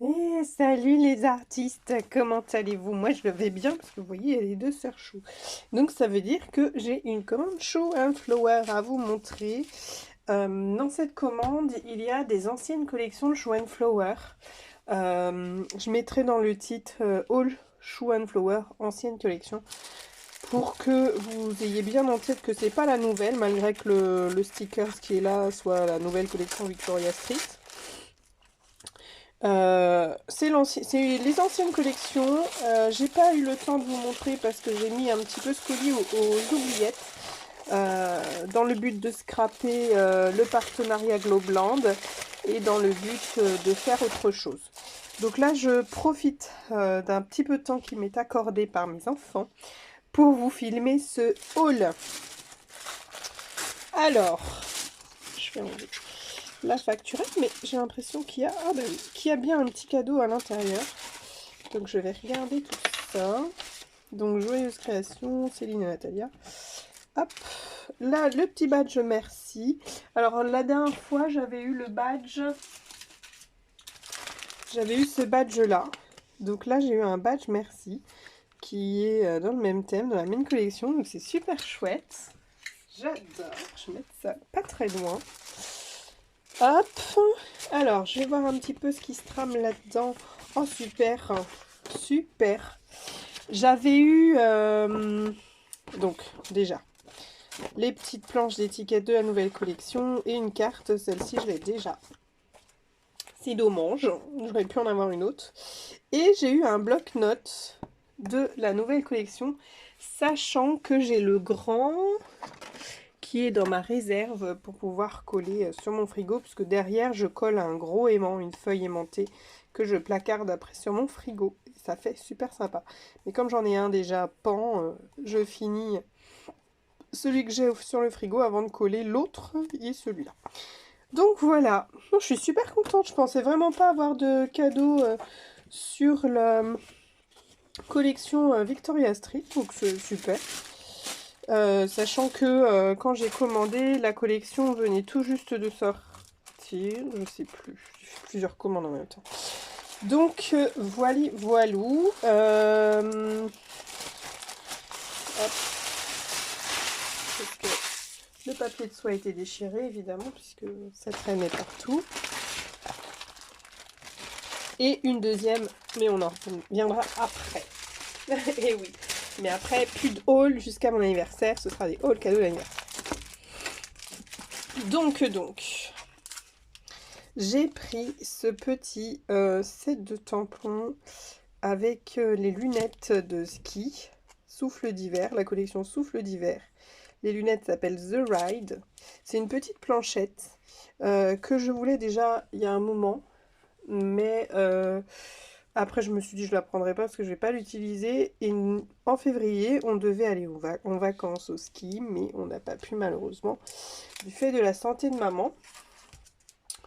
Et salut les artistes, comment allez-vous? Moi je le vais bien parce que vous voyez, il y a les deux sœurs chou. Donc ça veut dire que j'ai une commande Show and Flower à vous montrer. Dans cette commande, il y a des anciennes collections de Show and Flower. Je mettrai dans le titre All Show and Flower, ancienne collection, pour que vous ayez bien en tête que c'est pas la nouvelle, malgré que le sticker qui est là soit la nouvelle collection Victoria Street. C'est les anciennes collections. J'ai pas eu le temps de vous montrer parce que j'ai mis un petit peu ce colis aux oubliettes dans le but de scraper le partenariat Globland et dans le but de faire autre chose. Donc là, je profite d'un petit peu de temps qui m'est accordé par mes enfants pour vous filmer ce haul. Alors, je vais enlever la facturette, mais j'ai l'impression qu'il y a, ah ben oui, qu'il y a bien un petit cadeau à l'intérieur. Donc je vais regarder tout ça. Donc joyeuse création, Céline et Natalia. Hop, là le petit badge merci. Alors la dernière fois j'avais eu le badge, j'avais eu ce badge là. Donc là j'ai eu un badge merci qui est dans le même thème, dans la même collection. Donc c'est super chouette. J'adore. Je vais mettre ça pas très loin. Hop, alors je vais voir un petit peu ce qui se trame là-dedans. Oh super, super. J'avais eu, donc déjà, les petites planches d'étiquette de la nouvelle collection et une carte, celle-ci je l'ai déjà. C'est dommage, j'aurais pu en avoir une autre. Et j'ai eu un bloc-notes de la nouvelle collection, sachant que j'ai le grand qui est dans ma réserve pour pouvoir coller sur mon frigo, puisque derrière je colle un gros aimant, une feuille aimantée que je placarde après sur mon frigo. Et ça fait super sympa. Mais comme j'en ai un déjà pan, je finis celui que j'ai sur le frigo avant de coller l'autre et celui-là. Donc voilà, je suis super contente. Je pensais vraiment pas avoir de cadeau sur la collection Victoria Street, donc c'est super. Sachant que quand j'ai commandé, la collection venait tout juste de sortir. Je sais plus. J'ai fait plusieurs commandes en même temps. Donc voilou. Hop. Parce que le papier de soie a été déchiré, évidemment, puisque ça traînait partout. Et une deuxième, mais on en reviendra après. Et oui. Mais après, plus de haul jusqu'à mon anniversaire. Ce sera des hauls cadeaux d'anniversaire. Donc, j'ai pris ce petit set de tampons avec les lunettes de ski, souffle d'hiver, la collection souffle d'hiver. Les lunettes s'appellent The Ride. C'est une petite planchette que je voulais déjà il y a un moment, mais après je me suis dit je la prendrai pas parce que je vais pas l'utiliser. Et en février, on devait aller en vacances au ski, mais on n'a pas pu malheureusement du fait de la santé de maman.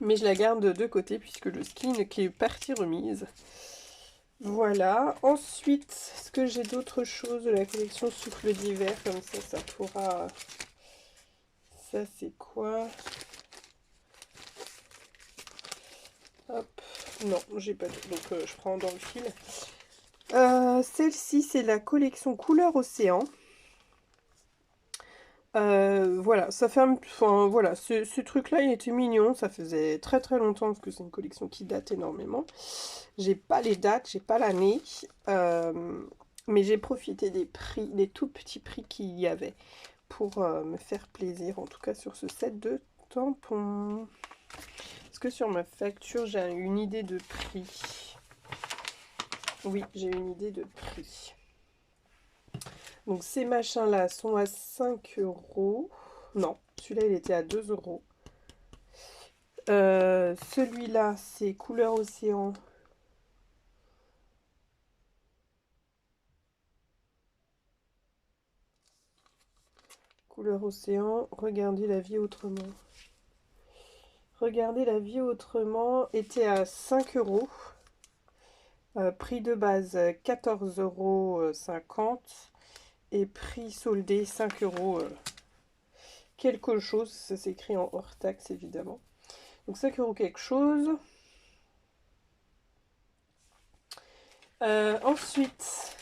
Mais je la garde de côté puisque le ski qui est partie remise. Voilà. Ensuite, est-ce que j'ai d'autres choses de la collection souffle d'hiver? Comme ça pourra... Ça, c'est quoi? Hop. Non, j'ai pas tout. Donc, je prends dans le fil. Celle-ci, c'est la collection couleur océan. Voilà, ça fait enfin, voilà, ce truc-là, il était mignon. Ça faisait très très longtemps parce que c'est une collection qui date énormément. J'ai pas les dates, j'ai pas l'année. Mais j'ai profité des prix, des tout petits prix qu'il y avait pour me faire plaisir, en tout cas sur ce set de tampons. Est-ce que sur ma facture, j'ai une idée de prix? Oui, j'ai une idée de prix. Donc ces machins-là sont à 5 euros. Non, celui-là, il était à 2 euros. Celui-là, c'est couleur océan. Couleur océan, regardez la vie autrement. Regardez la vie autrement était à 5 euros. Prix de base 14,50 € et prix soldé 5 euros quelque chose. Ça s'écrit en hors taxe évidemment. Donc 5 euros quelque chose. Ensuite,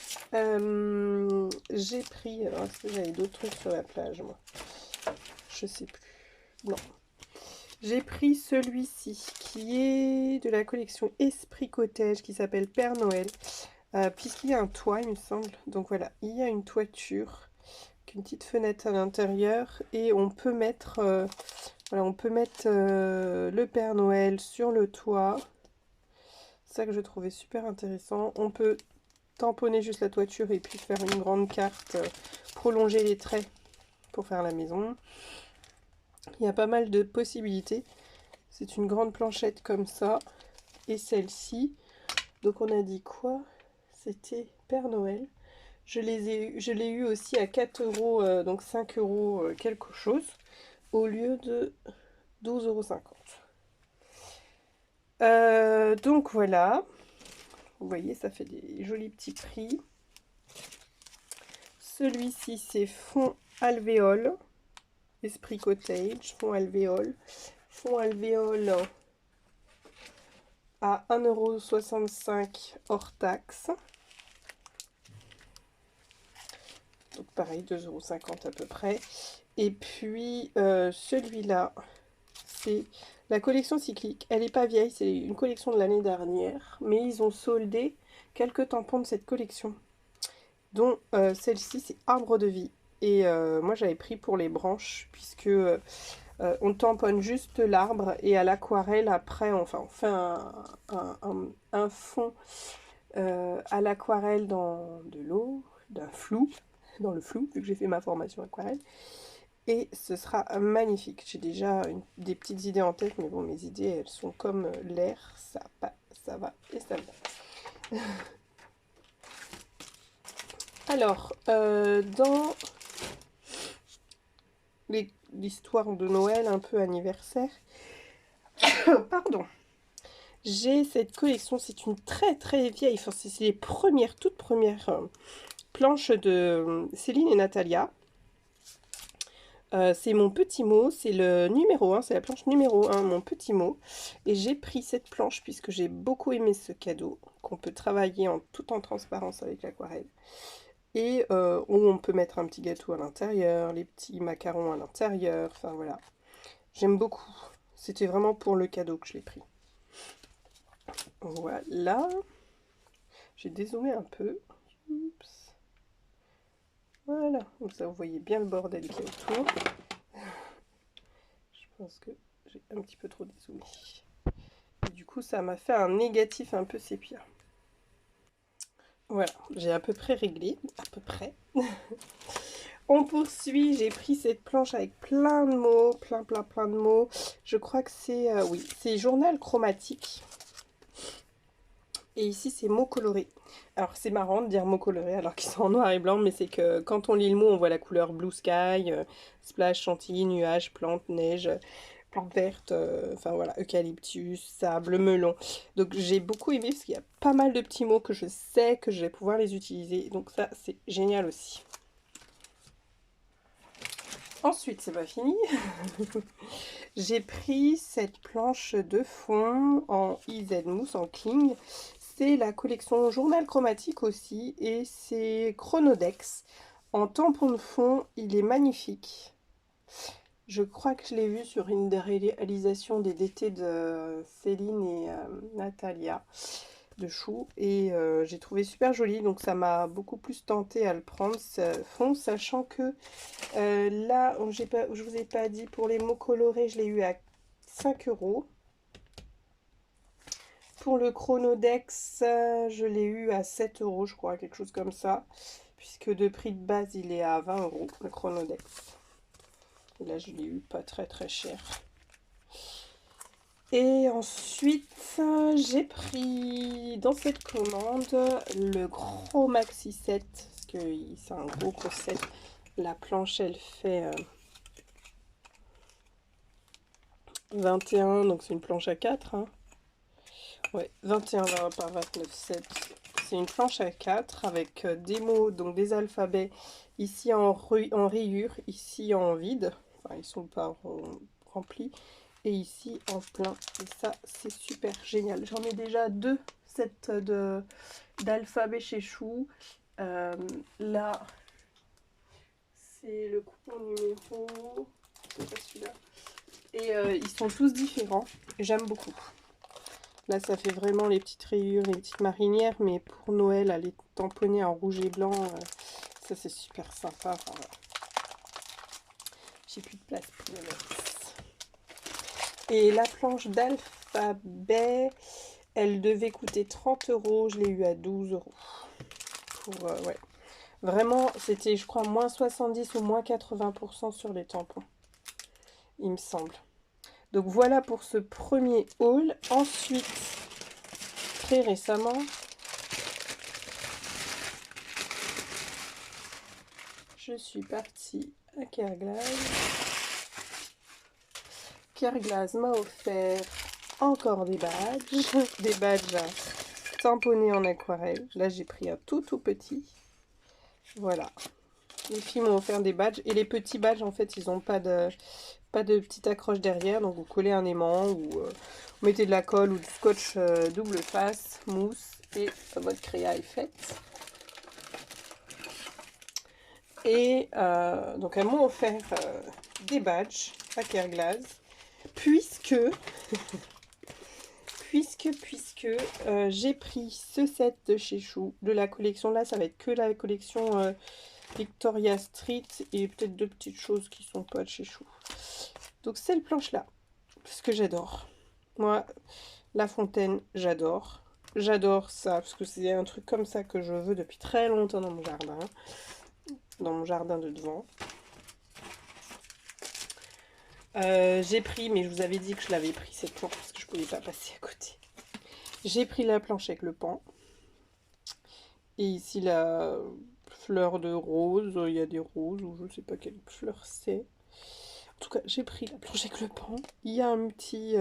j'ai pris... Alors, est-ce que j'avais d'autres trucs sur la plage, moi? Je sais plus. Non. J'ai pris celui-ci, qui est de la collection Esprit Cottage, qui s'appelle Père Noël. Puisqu'il y a un toit, il me semble. Donc voilà, il y a une toiture, avec une petite fenêtre à l'intérieur. Et on peut mettre, voilà, on peut mettre le Père Noël sur le toit. C'est ça que je trouvais super intéressant. On peut tamponner juste la toiture et puis faire une grande carte, prolonger les traits pour faire la maison. Il y a pas mal de possibilités. C'est une grande planchette comme ça. Et celle-ci, donc on a dit quoi? C'était Père Noël. Je l'ai eu aussi à 4 euros, donc 5 euros quelque chose, au lieu de 12,50 €. Donc voilà. Vous voyez, ça fait des jolis petits prix. Celui-ci, c'est fond alvéole. Esprit Cottage, fond alvéole. Fond alvéole à 1,65 € hors taxe. Donc pareil, 2,50 € à peu près. Et puis celui-là, c'est la collection cyclique. Elle n'est pas vieille, c'est une collection de l'année dernière. Mais ils ont soldé quelques tampons de cette collection. Dont celle-ci, c'est Arbre de vie. Et moi, j'avais pris pour les branches, puisque on tamponne juste l'arbre. Et à l'aquarelle, après, enfin, on fait un fond à l'aquarelle dans de l'eau, d'un flou, dans le flou, vu que j'ai fait ma formation aquarelle. Et ce sera magnifique. J'ai déjà des petites idées en tête, mais bon, mes idées, elles sont comme l'air. Ça va et ça va. Alors, dans l'histoire de Noël, un peu anniversaire, pardon, j'ai cette collection, c'est une très très vieille, enfin, c'est les premières, toutes premières planches de Céline et Natalia. C'est mon petit mot, c'est le numéro 1, c'est la planche numéro 1, mon petit mot. Et j'ai pris cette planche puisque j'ai beaucoup aimé ce cadeau, qu'on peut travailler tout en transparence avec l'aquarelle. Et où on peut mettre un petit gâteau à l'intérieur, les petits macarons à l'intérieur, enfin voilà. J'aime beaucoup. C'était vraiment pour le cadeau que je l'ai pris. Voilà. J'ai dézoomé un peu. Oups. Voilà. Comme ça, vous voyez bien le bordel qui est autour. Je pense que j'ai un petit peu trop dézoomé. Et du coup, ça m'a fait un négatif un peu sépia. Voilà, j'ai à peu près réglé. À peu près. On poursuit, j'ai pris cette planche avec plein de mots, plein de mots. Je crois que c'est, oui, c'est journal chromatique. Et ici, c'est mots colorés. Alors, c'est marrant de dire mots colorés alors qu'ils sont en noir et blanc, mais c'est que quand on lit le mot, on voit la couleur blue sky, splash, chantilly, nuage, plante, neige, plante verte, enfin voilà, eucalyptus, sable, melon. Donc, j'ai beaucoup aimé parce qu'il y a pas mal de petits mots que je sais que je vais pouvoir les utiliser. Donc, ça, c'est génial aussi. Ensuite, c'est pas fini. J'ai pris cette planche de fond en IZ mousse, en cling. C'est la collection Journal Chromatique aussi. Et c'est Chronodex. En tampon de fond, il est magnifique. Je crois que je l'ai vu sur une des réalisations des DT de Céline et Natalia de Chou. Et j'ai trouvé super joli. Donc ça m'a beaucoup plus tenté à le prendre, ce fond. Sachant que là, je vous ai pas dit, pour les mots colorés, je l'ai eu à 5 €. Pour le Chronodex, je l'ai eu à 7 €, je crois, quelque chose comme ça. Puisque de prix de base, il est à 20 €, le Chronodex. Et là, je l'ai eu pas très très cher. Et ensuite, j'ai pris dans cette commande le gros maxi set. Parce que c'est un gros set. La planche, elle fait 21, donc c'est une planche à 4. Hein. Ouais, 21 par 29,7. C'est une planche à 4 avec des mots, donc des alphabets, ici en rayure, ici en vide. Enfin, ils sont pas remplis. et ici en plein. Et ça, c'est super génial. J'en ai déjà 2 sets d'alphabet chez Chou. Là, c'est le coupon numéro... C'est pas celui-là. Et ils sont tous différents. J'aime beaucoup. Là, ça fait vraiment les petites rayures, les petites marinières. Mais pour Noël, à les tamponner en rouge et blanc, ça c'est super sympa. Enfin, voilà. J'ai plus de place pour le mettre. Et la planche d'alphabet, elle devait coûter 30 €. Je l'ai eu à 12 €. Pour, ouais. Vraiment, c'était, je crois, moins 70 ou moins 80% sur les tampons. Il me semble. Donc voilà pour ce premier haul. Ensuite, très récemment, je suis partie à Kerglas. Kerglas m'a offert encore des badges. Des badges tamponnés en aquarelle. Là, j'ai pris un tout petit. Voilà. Les filles m'ont offert des badges. Et les petits badges, en fait, ils n'ont pas de petite accroche derrière. Donc, vous collez un aimant ou vous mettez de la colle ou du scotch double face, mousse. Et votre créa est faite. Et donc, elles m'ont offert des badges à Kerglas. Puisque j'ai pris ce set de chez Chou, de la collection. Là, ça va être que la collection Victoria Street et peut-être 2 petites choses qui sont pas de chez Chou. Donc, cette planche-là, parce que j'adore. Moi, La Fontaine, j'adore. J'adore ça, parce que c'est un truc comme ça que je veux depuis très longtemps dans mon jardin. Dans mon jardin de devant. J'ai pris, mais je vous avais dit que je l'avais pris cette planche parce que je pouvais pas passer à côté. J'ai pris la planche avec le pan. Et ici la fleur de rose. Il y a des roses ou je sais pas quelle fleur c'est. En tout cas, j'ai pris la planche avec le pan. Il y a un petit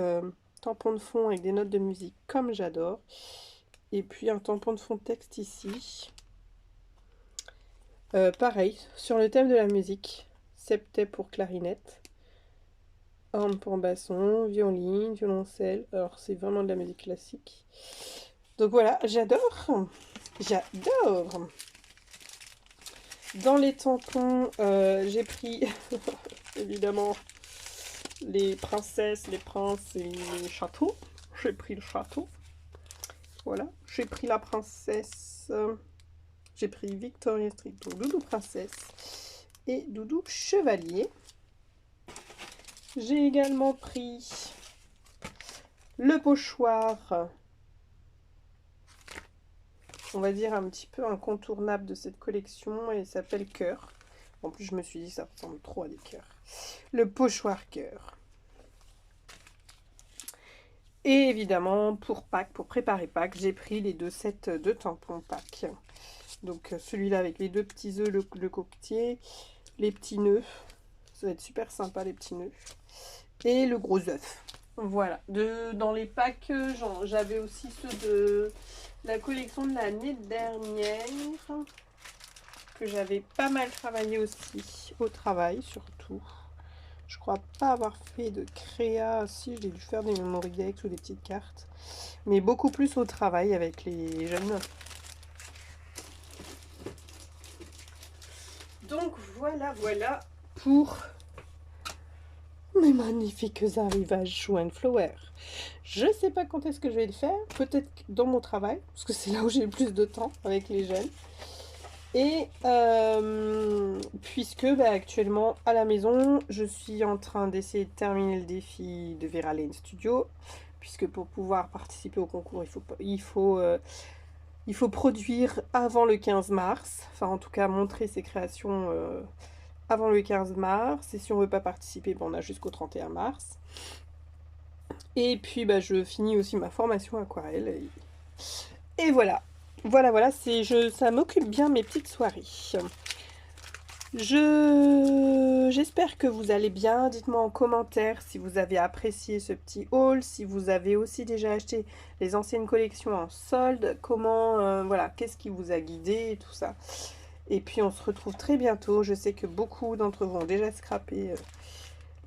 tampon de fond avec des notes de musique comme j'adore. Et puis un tampon de fond texte ici. Pareil, sur le thème de la musique. Septet pour clarinette. Horn pour basson, violine, violoncelle. Alors, c'est vraiment de la musique classique. Donc voilà, j'adore. J'adore. Dans les tampons, j'ai pris, évidemment, les princesses, les princes et les châteaux. J'ai pris le château. Voilà. J'ai pris la princesse. J'ai pris Victoria Street, donc Doudou Princesse et Doudou Chevalier. J'ai également pris le pochoir, on va dire un petit peu incontournable de cette collection, et il s'appelle Cœur. En plus, je me suis dit ça ressemble trop à des cœurs. Le pochoir Cœur. Et évidemment, pour Pâques, pour préparer Pâques, j'ai pris les 2 sets de tampons Pâques. Donc celui-là avec les 2 petits œufs, le coquetier, les petits nœuds. Ça va être super sympa, les petits nœuds. Et le gros œuf. Voilà. Dans les packs, j'avais aussi ceux de la collection de l'année dernière. Que j'avais pas mal travaillé aussi. Au travail, surtout. Je crois pas avoir fait de créa. Si, j'ai dû faire des memory decks ou des petites cartes. Mais beaucoup plus au travail avec les jeunes. Donc voilà pour mes magnifiques arrivages Chou and Flower. Je sais pas quand est-ce que je vais le faire. Peut-être dans mon travail, parce que c'est là où j'ai le plus de temps avec les jeunes. Et puisque actuellement à la maison, je suis en train d'essayer de terminer le défi de Vera Lane Studio. Puisque pour pouvoir participer au concours, il faut produire avant le 15 mars. Enfin, en tout cas, montrer ses créations avant le 15 mars. Et si on ne veut pas participer, on a jusqu'au 31 mars. Et puis, je finis aussi ma formation aquarelle. Et voilà. Voilà, ça m'occupe bien mes petites soirées. J'espère que vous allez bien. Dites-moi en commentaire si vous avez apprécié ce petit haul, si vous avez aussi déjà acheté les anciennes collections en solde, comment, voilà, qu'est-ce qui vous a guidé et tout ça. Et puis on se retrouve très bientôt. Je sais que beaucoup d'entre vous ont déjà scrappé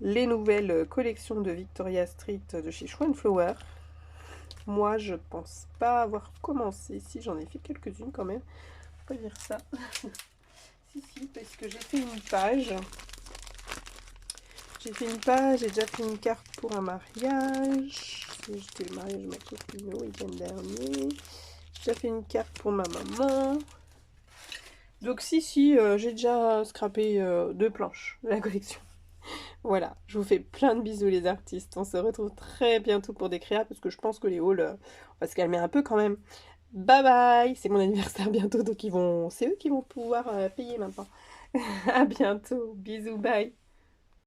les nouvelles collections de Victoria Street de chez Schwan Flower. Moi, je pense pas avoir commencé. Si, j'en ai fait quelques-unes quand même. Faut pas dire ça. Si, parce que j'ai fait une page. J'ai fait une page, j'ai déjà fait une carte pour un mariage. C'était le mariage de ma copine le week-end dernier. J'ai déjà fait une carte pour ma maman. Donc si, j'ai déjà scrappé 2 planches de la collection. Voilà, je vous fais plein de bisous les artistes. On se retrouve très bientôt pour des créas parce que je pense que les hauls, on va se calmer un peu quand même. Bye bye! C'est mon anniversaire bientôt, donc c'est eux qui vont pouvoir payer maintenant. À bientôt, bisous, bye!